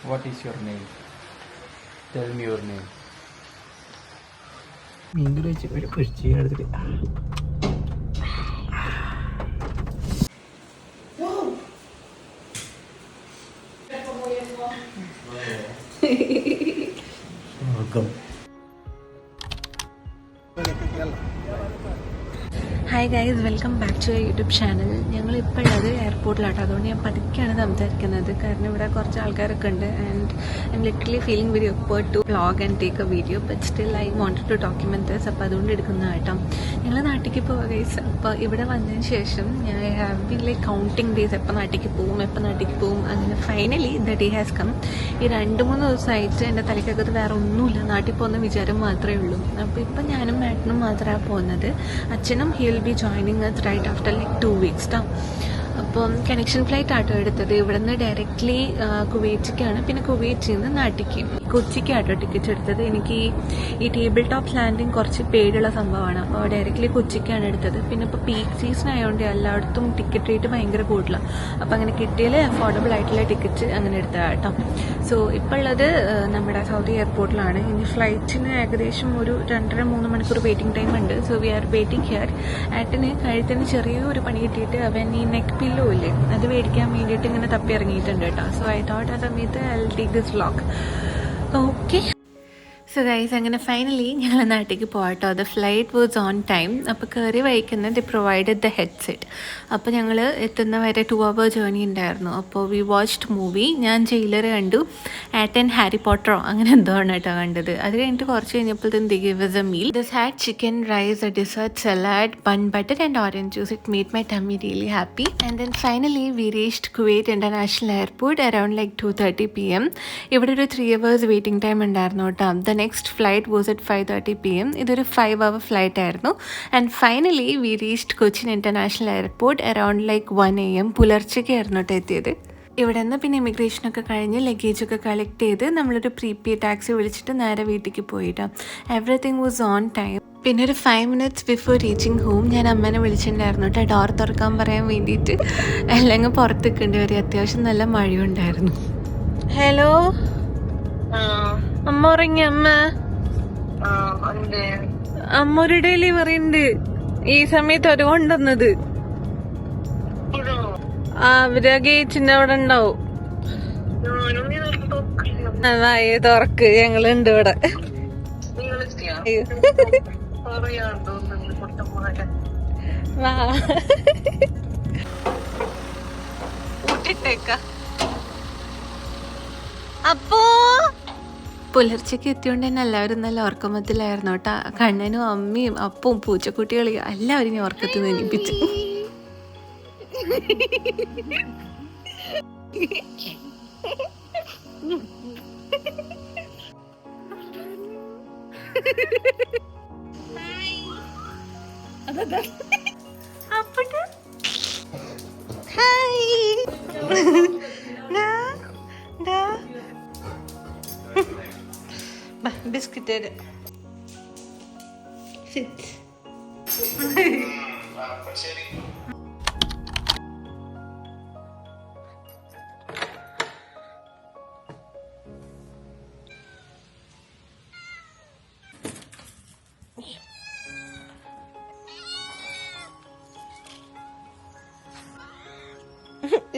What is your name? Tell me your name. മീൻകറി വെച്ച് ഒരു പൊരിച്ച് എടുത്തിട്ട് hi guys, welcome back to YouTube channel. ഞങ്ങളിപ്പോൾ ഉള്ളത് എയർപോർട്ടിലാട്ടോ. അതുകൊണ്ട് ഞാൻ പതുക്കെയാണ് സംസാരിക്കുന്നത്, കാരണം ഇവിടെ കുറച്ച് ആൾക്കാരൊക്കെ ഉണ്ട്. And I am literally feeling very expert to vlog and take a video, but still I wanted to document this. അപ്പോൾ അതുകൊണ്ട് എടുക്കുന്ന കേട്ടോ. ഞങ്ങൾ നാട്ടിലേക്ക് പോവുക ഗൈസ്. അപ്പോൾ ഇവിടെ വന്നതിന് ശേഷം ഞാൻ have been like counting days, എപ്പോൾ നാട്ടിലേക്ക് പോകും. അങ്ങനെ finally the day has come. ഈ 2-3 ദിവസമായിട്ട് എൻ്റെ തലയ്ക്കകത്ത് വേറെ ഒന്നുമില്ല, നാട്ടിൽ പോകുന്ന വിചാരം മാത്രമേ ഉള്ളൂ. അപ്പോൾ ഇപ്പം ഞാനും മാറ്റനും മാത്രമാണ് പോകുന്നത്. അച്ഛനും he will be joining us right after like 2 weeks. അപ്പം കണക്ഷൻ ഫ്ലൈറ്റ് ആട്ടോ എടുത്തത്. ഇവിടെ നിന്ന് ഡയറക്റ്റ്ലി കുവൈറ്റിക്കാണ്, പിന്നെ കുവൈറ്റിൽ നിന്ന് നാട്ടിലേക്ക് കൊച്ചിക്കാട്ടോ ടിക്കറ്റ് എടുത്തത്. എനിക്ക് ഈ ടേബിൾ ടോപ്പ് ലാൻഡിങ് കുറച്ച് പേടിയുള്ള സംഭവമാണ്, അപ്പോൾ ഡയറക്റ്റ്ലി കൊച്ചിക്കാണ് എടുത്തത്. പിന്നെ ഇപ്പോൾ പീക്ക് സീസൺ ആയതുകൊണ്ട് എല്ലായിടത്തും ടിക്കറ്റ് റേറ്റ് ഭയങ്കര കൂടുതലാണ്. അപ്പോൾ അങ്ങനെ കിട്ടിയാൽ അഫോർഡബിൾ ആയിട്ടുള്ള ടിക്കറ്റ് അങ്ങനെ എടുത്തതാണ് കേട്ടോ. സോ ഇപ്പോൾ ഉള്ളത് നമ്മുടെ സൗദി എയർപോർട്ടിലാണ്. ഇനി ഫ്ലൈറ്റിന് ഏകദേശം ഒരു 2.5-3 മണിക്കൂർ വെയിറ്റിംഗ് ടൈം ഉണ്ട്. So we are waiting here. ഏട്ടന് കഴുത്തിന് ചെറിയൊരു പണി കിട്ടിയിട്ട് അവൻ ഈ നെക്ക് പില്ലോ ഇല്ലേ, അത് മേടിക്കാൻ വേണ്ടിയിട്ട് ഇങ്ങനെ തപ്പി ഇറങ്ങിയിട്ടുണ്ട് കേട്ടോ. സോ ഐ തോട്ട് ആ സമയത്ത് I will take this vlog. Okay, so guys, അങ്ങനെ ഫൈനലി ഞങ്ങൾ നാട്ടിലേക്ക് പോകട്ടോ. The flight was on time. അപ്പോൾ കയറി വഹിക്കുന്നത് ദി പ്രൊവൈഡഡ് ദ ഹെഡ്സെറ്റ്. അപ്പോൾ ഞങ്ങൾ എത്തുന്ന വരെ 2 hour ജേർണി ഉണ്ടായിരുന്നു. അപ്പോൾ വി വാച്ച്ഡ് മൂവി. ഞാൻ ജയിലർ കണ്ടു, ആറ്റൻ ഹാരി പോട്ടറോ അങ്ങനെ എന്തോ ആണ് കേട്ടോ കണ്ടത്. അത് കഴിഞ്ഞിട്ട് കുറച്ച് കഴിഞ്ഞപ്പോഴത്തേക്കും the give us a meal. This had chicken, rice, a dessert, salad, bun butter and orange juice. It made my tummy really happy. And then finally we reached Kuwait International Airport around like 2:30 PM. ഇവിടെ ഒരു 3 hours waiting time ഉണ്ടായിരുന്നു കേട്ടോ. The next flight was at 5:30 PM. ഇതൊരു 5 hour flight ആയിരുന്നു. And finally we reached Cochin international airport around like 1 AM. പുലർച്ചയ്ക്കായിരുന്നു കേട്ടോ എത്തിയത്. ഇവിടെ നിന്ന് പിന്നെ ഇമിഗ്രേഷനൊക്കെ കഴിഞ്ഞ് ലഗേജൊക്കെ കളക്ട് ചെയ്ത് നമ്മളൊരു പ്രീപെയ്ഡ് ടാക്സി വിളിച്ചിട്ട് നേരെ വീട്ടിലേക്ക് പോയിട്ടോ. Everything was on time. പിന്നെ ഒരു 5 minutes ബിഫോർ റീച്ചിങ് ഹോം ഞാൻ അമ്മേനെ വിളിച്ചിട്ടുണ്ടായിരുന്നു കേട്ടോ, ഡോർ തുറക്കാൻ പറയാൻ വേണ്ടിയിട്ട്. അല്ലെങ്കിൽ പുറത്ത് നിൽക്കേണ്ടി വരും, അത്യാവശ്യം നല്ല മഴയുണ്ടായിരുന്നു. ഹലോ അമ്മ ഉറങ്ങി? അമ്മ ഒരു ഡെലിവറി ഉണ്ട് ഈ സമയത്ത് ഒരു കൊണ്ടുവന്നത്. അവര് ഗേറ്റിന്റെ അവിടെ ഉണ്ടാവും. അതായി തുറക്ക്, ഞങ്ങളുണ്ട് ഇവിടെ. അപ്പോ പുലർച്ചയ്ക്ക് എത്തിയോണ്ട് തന്നെ എല്ലാവരും നല്ല ഉറക്കമത്തിലായിരുന്നു കേട്ടോ. കണ്ണനും അമ്മയും അപ്പവും പൂച്ചക്കുട്ടികളും എല്ലാവരും ഞാൻ ഉറക്കത്തിൽ നിന്ന് എണീപ്പിച്ചു. ബിസ്ക്കറ്റ്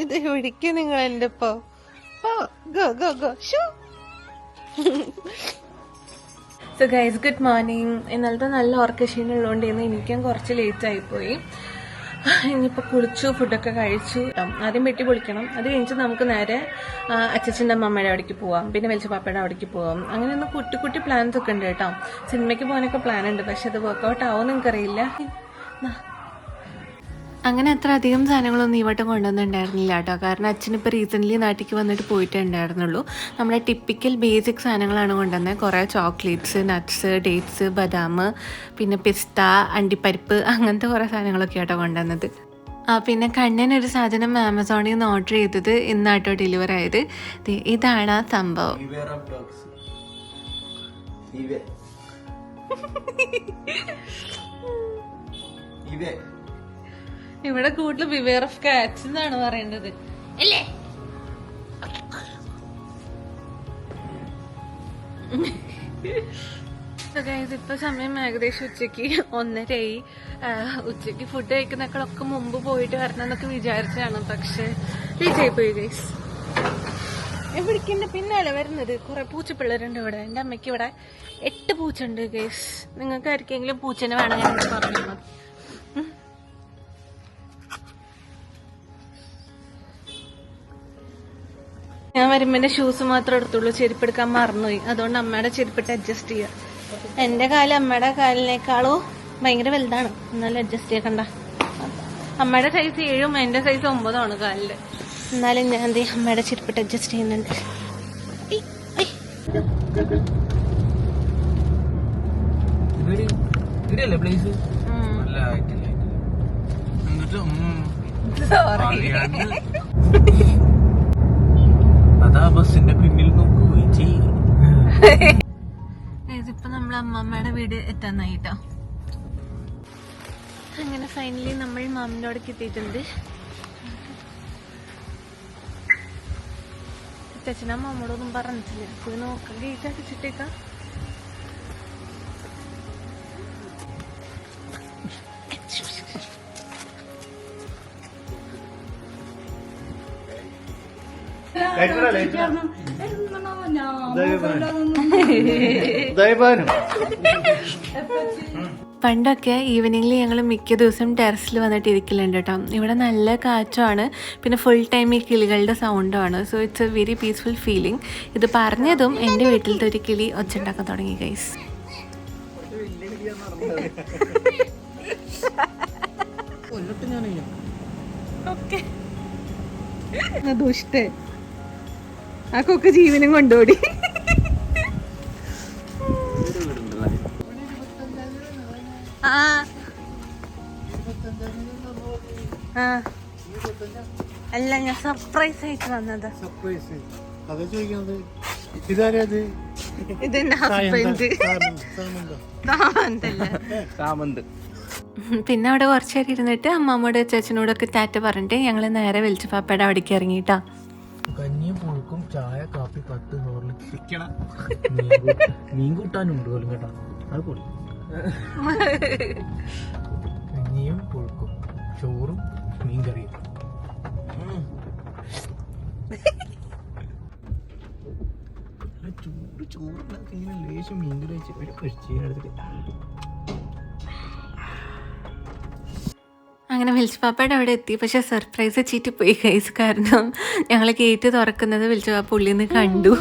ഇത് പിടിക്കും നിങ്ങൾ എൻ്റെ ഇപ്പോ. So guys, good morning. ഇന്നലത്തെ നല്ല ഉറക്കക്ഷീണമുള്ളതുകൊണ്ട് ഇന്ന് എനിക്കും കുറച്ച് ലേറ്റ് ആയിപ്പോയി. ഇനിയിപ്പോൾ കുളിച്ചു, ഫുഡൊക്കെ കഴിച്ചു. ആദ്യം വെട്ടി പൊളിക്കണം. അത് കഴിഞ്ഞിട്ട് നമുക്ക് നേരെ അച്ഛൻ്റെ അമ്മമ്മയുടെ അവിടേക്ക് പോവാം, പിന്നെ വെളിച്ചപ്പാപ്പയുടെ അവിടേക്ക് പോവാം. അങ്ങനെ ഒന്ന് കുട്ടി പ്ലാൻസ് ഒക്കെ ഉണ്ട് കേട്ടോ. സിനിമയ്ക്ക് പോകാനൊക്കെ പ്ലാൻ ഉണ്ട്, പക്ഷെ അത് വർക്കൗട്ട് ആവുമെന്ന് എനിക്കറിയില്ല. അങ്ങനെ അത്ര അധികം സാധനങ്ങളൊന്നും ഈ വട്ടം കൊണ്ടുവന്നിട്ടുണ്ടായിരുന്നില്ല കേട്ടോ, കാരണം അച്ഛനിപ്പോൾ റീസെൻ്റ്ലി നാട്ടിലേക്ക് വന്നിട്ട് പോയിട്ടുണ്ടായിരുന്നുള്ളൂ. നമ്മളെ ടിപ്പിക്കൽ ബേസിക് സാധനങ്ങളാണ് കൊണ്ടുവന്നത്. കുറേ ചോക്ലേറ്റ്സ്, നട്ട്സ്, ഡേറ്റ്സ്, ബദാം, പിന്നെ പിസ്ത, അണ്ടിപ്പരിപ്പ്, അങ്ങനത്തെ കുറേ സാധനങ്ങളൊക്കെ കേട്ടോ കൊണ്ടുവന്നത്. പിന്നെ കണ്ണനൊരു സാധനം ആമസോണിൽ നിന്ന് ഓർഡർ ചെയ്തത് ഇന്നാട്ടോ ഡെലിവർ ആയത്. ഇതാണ് ആ സംഭവം. ഇവിടെ കൂടുതൽ ബിവെയർ ഓഫ് കാറ്റ്സ് എന്നാണ് പറയേണ്ടത് അല്ലേ? ഇപ്പൊ സമയം ഏകദേശം ഉച്ചക്ക് 1:30 ഉച്ചക്ക് ഫുഡ് കഴിക്കുന്നേക്കാളൊക്കെ മുമ്പ് പോയിട്ട് വരണം എന്നൊക്കെ വിചാരിച്ചാണ്, പക്ഷെ ലേറ്റായി പോയി ഗൈസ്. എവിടേക്കെന്റെ പിന്നാലെ വരുന്നത് കുറെ പൂച്ചപ്പിള്ളേരുണ്ട് ഇവിടെ. എന്റെ അമ്മയ്ക്ക് ഇവിടെ 8 പൂച്ചുണ്ട് ഗൈസ്. നിങ്ങൾക്ക് ആർക്കെങ്കിലും പൂച്ചനെ വേണം ഞാൻ പറഞ്ഞു. ഞാൻ വരുമ്പോ എന്റെ ഷൂസ് മാത്രം എടുത്തുള്ളൂ, ചെരുപ്പെടുക്കാൻ മറന്നുപോയി. അതുകൊണ്ട് അമ്മയുടെ ചെരുപ്പിട്ട് അഡ്ജസ്റ്റ് ചെയ്യാം. എന്റെ കാല് അമ്മയുടെ കാലിനേക്കാളോ ഭയങ്കര വലുതാണ്, എന്നാലും അഡ്ജസ്റ്റ് ചെയ്യണ്ട. അമ്മയുടെ സൈസ് 7ഉം എന്റെ സൈസ് 9ഉം ആണ് കാലില്. എന്നാലും ഞാൻ എന്ത് അമ്മയുടെ ചെരുപ്പിട്ട് അഡ്ജസ്റ്റ് ചെയ്യുന്നുണ്ട്. ഇതിപ്പോ നമ്മള് അമ്മമ്മയുടെ വീട് എത്താനായിട്ടോ. അങ്ങനെ ഫൈനലി നമ്മൾ മാമിന്റെ അവിടേക്ക് എത്തിയിട്ടുണ്ട്. അച്ഛനാ മാമോടൊന്നും പറഞ്ഞിട്ടില്ല. പോയി നോക്കാം, ഗേറ്റ് അടിച്ചിട്ടേക്കാം. പണ്ടൊക്കെ ഈവനിങ്ങിൽ ഞങ്ങൾ മിക്ക ദിവസം ടെറസിൽ വന്നിട്ട് ഇരിക്കലുണ്ട് കേട്ടോ. ഇവിടെ നല്ല കാറ്റാണ്, പിന്നെ ഫുൾ ടൈം ഈ കിളികളുടെ സൗണ്ടാണ്. So it's A very peaceful feeling. ഇത് പറഞ്ഞതും എൻ്റെ വീട്ടിലത്തെ ഒരു കിളി ഒച്ചുണ്ടാക്കാൻ തുടങ്ങി ഗൈസ്. ദുഷ്ടേ ആ കൊക്ക് ജീവനും കൊണ്ടോടി. അല്ല, ഞാൻ സർപ്രൈസ് ആയിട്ട് വന്നത്. ഇതെന്റെ ഹസ്ബൻഡ് സാമന്ത്. പിന്നെ അവിടെ കുറച്ച് നേരം ഇരുന്നിട്ട് അമ്മാമ്മയുടെ ചേച്ചനോടൊക്കെ ടാറ്റ പറഞ്ഞിട്ട് ഞങ്ങൾ നേരെ വെളിച്ചപ്പാപ്പയുടെ അവിടേക്ക് ഇറങ്ങിയിട്ടാ. കഞ്ഞിയും പുഴുക്കും ചായ കാപ്പി 10 ഹോർലിക്സ് മീൻ കൂട്ടാനുണ്ട് പോലും കേട്ടോ. അത് പൊളി. കഞ്ഞിയും പുഴുക്കും ചോറും മീൻ കറിയും. ചൂട് ചോറിനൊക്കെ ഇങ്ങനെ ലേശം മീൻ കറി വെച്ച് കഴിച്ച്. അങ്ങനെ വെളിച്ചപ്പാപ്പയുടെ അവിടെ എത്തി. പക്ഷെ സർപ്രൈസ് ചീറ്റി പോയി ഗൈസ്. കാരണം ഞങ്ങൾ ഗേറ്റ് തുറക്കുന്നത് വെളിച്ചപ്പാപ്പ ഉള്ളിൽ നിന്ന് കണ്ടു.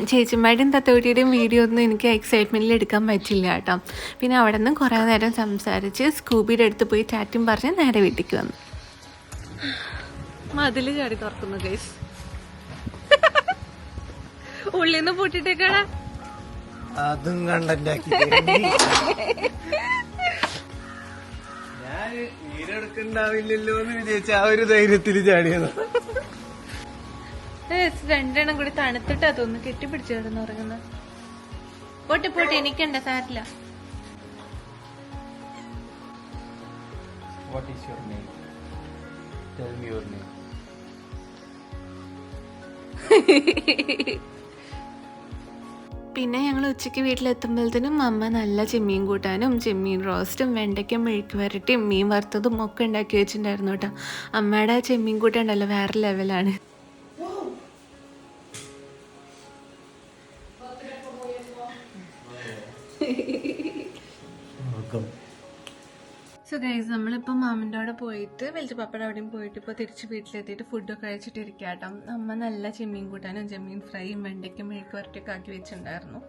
ചേച്ചിമാരുടെയും തത്തോട്ടിയുടെയും വീഡിയോ ഒന്നും എനിക്ക് എക്സൈറ്റ്മെൻറ്റിൽ എടുക്കാൻ പറ്റില്ല കേട്ടോ. പിന്നെ അവിടെ നിന്ന് കുറേ നേരം സംസാരിച്ച് സ്കൂബിയുടെ അടുത്ത് പോയി ടാറ്റും പറഞ്ഞ് നേരെ വീട്ടിലേക്ക് വന്നു. മതിൽ ചാടി തുറക്കുന്നു ഗൈസ്. ഉള്ളിൽ നിന്ന് പൂട്ടിട്ടേക്കാണ്. അതും കണ്ടാക്കി ഞാൻ വീടെടുക്കണ്ടാവില്ലല്ലോ എന്ന് വിചാരിച്ച ആ ഒരു ധൈര്യത്തിൽ ചാടിയത്. 2 എണ്ണം കൂടി തണുത്തിട്ടാ തോന്നുന്നു കെട്ടിപ്പിടിച്ച് കിടന്ന് ഉറങ്ങുന്നത്. പോട്ടെ പോട്ടെ, എനിക്കണ്ട, സാരില്ല. What is your name? Tell me your name. പിന്നെ ഞങ്ങൾ ഉച്ചയ്ക്ക് വീട്ടിലെത്തുമ്പോഴത്തേനും അമ്മ നല്ല ചെമ്മീൻ കൂട്ടാനും ചെമ്മീൻ റോസ്റ്റും വെണ്ടയ്ക്കും മെഴുക്ക് വരട്ടിയും മീൻ വറുത്തതും ഒക്കെ ഉണ്ടാക്കി വെച്ചിട്ടുണ്ടായിരുന്നു കേട്ടോ. അമ്മയുടെ ചെമ്മീൻ കൂട്ടുണ്ടല്ലോ വേറെ ലെവലാണ്. സോ ഗൈസ്, നമ്മളിപ്പോൾ മാമിൻ്റെ അവിടെ പോയിട്ട് വെളിച്ചപ്പാപ്പയുടെ അവിടെയും പോയിട്ട് ഇപ്പോൾ തിരിച്ച് വീട്ടിലെത്തിയിട്ട് ഫുഡൊക്കെ കഴിച്ചിട്ടിരിക്കുക കേട്ടോ. അമ്മ നല്ല ചെമ്മീൻ കൂട്ടാനും ചെമ്മീൻ ഫ്രൈയും വെണ്ടയ്ക്കും മെഴുക്ക് വരട്ടിയൊക്കെ ആക്കി വെച്ചിട്ടുണ്ടായിരുന്നു.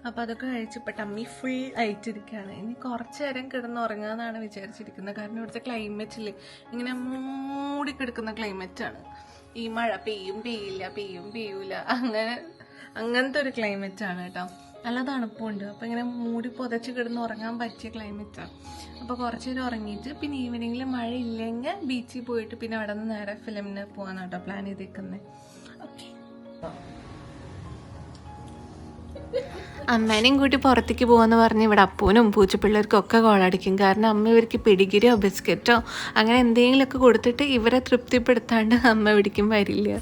അപ്പോൾ അതൊക്കെ കഴിച്ചപ്പോൾ ടമ്മി ഫുൾ ആയിട്ടിരിക്കുകയാണ്. ഇനി കുറച്ച് നേരം കിടന്ന് ഉറങ്ങാമെന്നാണ് വിചാരിച്ചിരിക്കുന്നത്. കാരണം ഇവിടുത്തെ ക്ലൈമറ്റിൽ ഇങ്ങനെ മൂടിക്കിടക്കുന്ന ക്ലൈമറ്റാണ്. ഈ മഴ പെയ്യും പെയ്യില്ല, പെയ്യും പെയ്യൂല, അങ്ങനത്തെ ഒരു ക്ലൈമറ്റാണ് കേട്ടോ. നല്ല തണുപ്പുണ്ട്. അപ്പോൾ ഇങ്ങനെ മൂടി പുതച്ച് കിടന്ന് ഉറങ്ങാൻ പറ്റിയ ക്ലൈമറ്റാണ്. അപ്പോൾ കുറച്ച് നേരം ഉറങ്ങിയിട്ട് പിന്നെ ഈവനിങ്ങിൽ മഴ ഇല്ലെങ്കിൽ ബീച്ചിൽ പോയിട്ട് പിന്നെ അവിടെ നിന്ന് നേരെ ഫിലിമിന് പോകാനാണ് കേട്ടോ പ്ലാൻ ചെയ്തേക്കുന്നത്. ഓക്കെ, അമ്മേനെയും കൂട്ടി പുറത്തേക്ക് പോകാമെന്ന് പറഞ്ഞ് ഇവിടെ അപ്പൂനും പൂച്ചപ്പിള്ളേർക്കും ഒക്കെ കോളടിക്കും. കാരണം അമ്മ ഇവർക്ക് പിടികിരിയോ ബിസ്ക്കറ്റോ അങ്ങനെ എന്തെങ്കിലുമൊക്കെ കൊടുത്തിട്ട് ഇവരെ തൃപ്തിപ്പെടുത്താണ്ട് അമ്മ പിടിക്കും വരില്ല.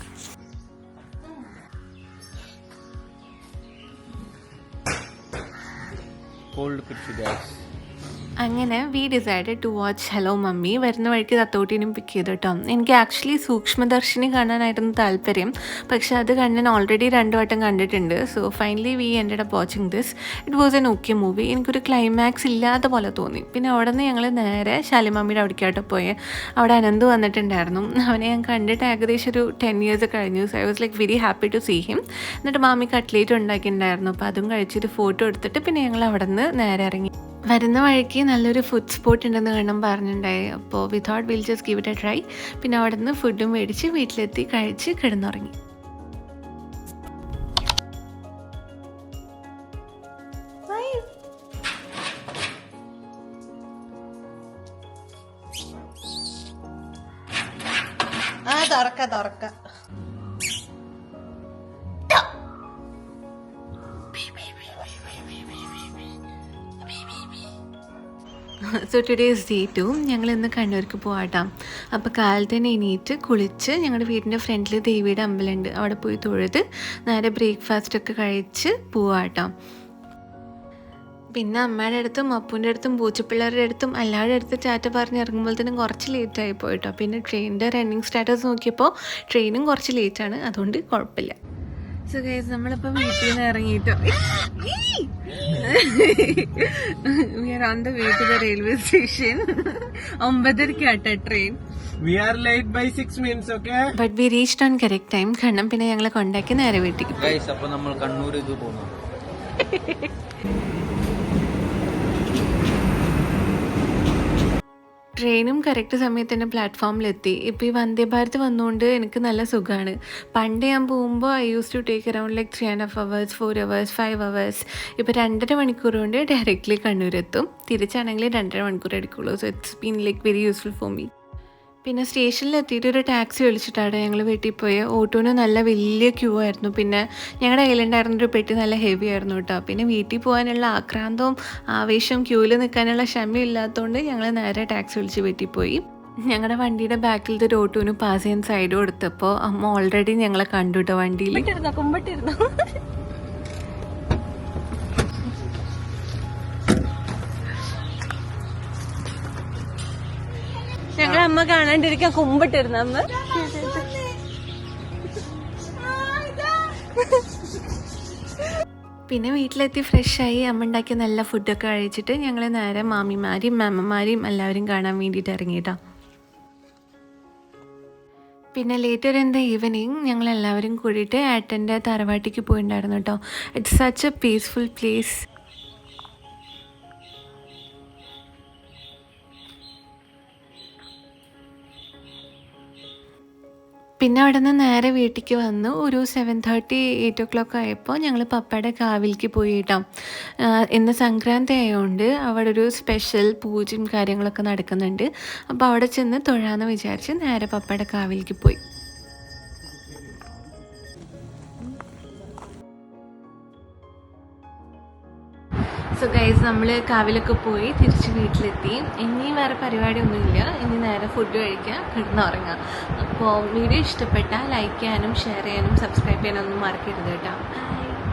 അങ്ങനെ we decided to watch Hello Mummy. വരുന്ന വഴിക്ക് തത്തോട്ടീനും പിക്ക് ചെയ്തു കേട്ടോ. എനിക്ക് ആക്ച്വലി സൂക്ഷ്മദർശിനി കാണാനായിരുന്നു താല്പര്യം, പക്ഷെ അത് ഞാൻ ഓൾറെഡി 2 വട്ടം കണ്ടിട്ടുണ്ട്. So finally we ended up watching this. It was an okay movie. എനിക്കൊരു ക്ലൈമാക്സ് ഇല്ലാത്ത പോലെ തോന്നി. പിന്നെ അവിടെ നിന്ന് ഞങ്ങൾ നേരെ ശാലിമമ്മിയുടെ അവിടേക്കായിട്ട് പോയി. അവിടെ അനന്ത് വന്നിട്ടുണ്ടായിരുന്നു. അവനെ ഞാൻ കണ്ടിട്ട് ഏകദേശം ഒരു 10 years കഴിഞ്ഞു. So I was like very happy to see him. എന്നിട്ട് മാമി കട്ട്ലേറ്റ് ഉണ്ടാക്കിയിട്ടുണ്ടായിരുന്നു. അപ്പോൾ അതും കഴിച്ചിട്ട് ഫോട്ടോ എടുത്തിട്ട് പിന്നെ ഞങ്ങൾ അവിടെ നിന്ന് നേരെ ഇറങ്ങി. വരുന്ന വഴിക്ക് നല്ലൊരു ഫുഡ് സ്പോട്ട് ഉണ്ടെന്ന് കാണാൻ പറഞ്ഞിട്ടുണ്ടായി. അപ്പോൾ we thought will just give it A try. പിന്നെ അവിടെ നിന്ന് ഫുഡും മേടിച്ച് വീട്ടിലെത്തി കഴിച്ച് കിടന്നുറങ്ങി. So today is day 2. ഞങ്ങൾ ഇന്ന് കണ്ണൂർക്ക് പോകാം. അപ്പോൾ കാലത്ത് തന്നെ എണീറ്റ് കുളിച്ച് ഞങ്ങളുടെ വീടിൻ്റെ ഫ്രണ്ടിൽ ദേവിയുടെ അമ്പലമുണ്ട്, അവിടെ പോയി തൊഴുത് നേരെ ബ്രേക്ക്ഫാസ്റ്റൊക്കെ കഴിച്ച് പോകാം. പിന്നെ അമ്മയുടെ അടുത്തും അപ്പൂൻ്റെ അടുത്തും പൂച്ചപ്പിള്ളേരുടെ അടുത്തും എല്ലാവരുടെ അടുത്ത് ടാറ്റ പറഞ്ഞ് ഇറങ്ങുമ്പോഴത്തേനും കുറച്ച് ലേറ്റായി പോയിട്ടോ. പിന്നെ ട്രെയിനിൻ്റെ റണ്ണിങ് സ്റ്റാറ്റസ് നോക്കിയപ്പോൾ ട്രെയിനും കുറച്ച് ലേറ്റാണ്, അതുകൊണ്ട് കുഴപ്പമില്ല. സോ ഗൈസ് നമ്മളിപ്പോൾ വീട്ടിൽ നിന്ന് ഇറങ്ങിയിട്ടോ. We are on the way to the railway station. 9:30 ആട്ടോ train. We are late by 6 minutes, okay? But we reached on correct time. കാരണം പിന്നെ ഞങ്ങളെ കൊണ്ടാക്കി നേരെ വീട്ടിലേക്ക്. ഗൈസ് അപ്പോൾ നമ്മൾ കണ്ണൂർ ഇത് പോകുന്നു. ട്രെയിനും കറക്റ്റ് സമയത്ത് തന്നെ പ്ലാറ്റ്ഫോമിലെത്തി. ഇപ്പോൾ ഈ വന്ദേ ഭാരത് വന്നുകൊണ്ട് എനിക്ക് നല്ല സുഖമാണ്. പണ്ട് ഞാൻ പോകുമ്പോൾ I use to take around like 3.5 hours, 4 hours, 5 hours. ഇപ്പോൾ 2.5 മണിക്കൂർ കൊണ്ട് ഡയറക്റ്റ്ലി കണ്ണൂരെത്തും. തിരിച്ചാണെങ്കിൽ 2.5 മണിക്കൂർ എടുക്കുള്ളൂ. So it's been like very useful for me. പിന്നെ സ്റ്റേഷനിലെത്തിയിട്ട് ഒരു ടാക്സി വിളിച്ചിട്ടാണ് ഞങ്ങൾ വീട്ടിൽ പോയി. ഓട്ടോന് നല്ല വലിയ ക്യൂ ആയിരുന്നു. പിന്നെ ഞങ്ങളുടെ കയ്യിലുണ്ടായിരുന്നൊരു പെട്ടി നല്ല ഹെവി ആയിരുന്നു കേട്ടോ. പിന്നെ വീട്ടിൽ പോകാനുള്ള ആക്രാന്തവും ആവേശവും ക്യൂവിൽ നിൽക്കാനുള്ള ക്ഷമയും ഇല്ലാത്തതുകൊണ്ട് ഞങ്ങൾ നേരെ ടാക്സി വിളിച്ച് വീട്ടിൽ പോയി. ഞങ്ങളുടെ വണ്ടിയുടെ ബാക്കിലത്തെ ഒരു ഓട്ടോന് പാസ് ചെയ്യാൻ സൈഡ് കൊടുത്തപ്പോൾ അമ്മ ഓൾറെഡി ഞങ്ങളെ കണ്ടു കേട്ടോ വണ്ടിയിൽ. ഞങ്ങളെ അമ്മ കാണാണ്ടിരിക്കാൻ കുമ്പിട്ടിരുന്നു അമ്മ. പിന്നെ വീട്ടിലെത്തി ഫ്രഷായി അമ്മ ഉണ്ടാക്കിയ നല്ല ഫുഡൊക്കെ കഴിച്ചിട്ട് ഞങ്ങൾ നേരെ മാമിമാരെയും മാമ്മമാരെയും എല്ലാവരും കാണാൻ വേണ്ടിയിട്ട് ഇറങ്ങിയിട്ടാ. പിന്നെ ലേറ്റർ ഇൻ ദ ഈവനിങ് ഞങ്ങളെല്ലാവരും കൂടിയിട്ട് ഏട്ടൻ്റെ തറവാട്ടിക്ക് പോയിട്ടുണ്ടായിരുന്നു കേട്ടോ. It's such A peaceful place. പിന്നെ അവിടെ നിന്ന് നേരെ വീട്ടിലേക്ക് വന്നു. ഒരു 7:30, 8 o'clock ആയപ്പോൾ ഞങ്ങൾ പപ്പയുടെ കാവിലേക്ക് പോയി കേട്ടോ. ഇന്ന് സംക്രാന്തി ആയതുകൊണ്ട് അവിടെ ഒരു സ്പെഷ്യൽ പൂജയും കാര്യങ്ങളൊക്കെ നടക്കുന്നുണ്ട്. അപ്പോൾ അവിടെ ചെന്ന് തൊഴാന്ന് വിചാരിച്ച് നേരെ പപ്പയുടെ കാവിലേക്ക് പോയി. സോ ഗൈസ് നമ്മൾ കാവിലൊക്കെ പോയി തിരിച്ച് വീട്ടിലെത്തി. ഇനി വേറെ പരിപാടിയൊന്നുമില്ല. ഇനി നേരെ ഫുഡ് കഴിക്കുക, കിടന്നുറങ്ങുക. അപ്പോൾ വീഡിയോ ഇഷ്ടപ്പെട്ടാൽ ലൈക്ക് ചെയ്യാനും ഷെയർ ചെയ്യാനും സബ്സ്ക്രൈബ് ചെയ്യാനൊന്നും മറക്കരുത് കേട്ടോ.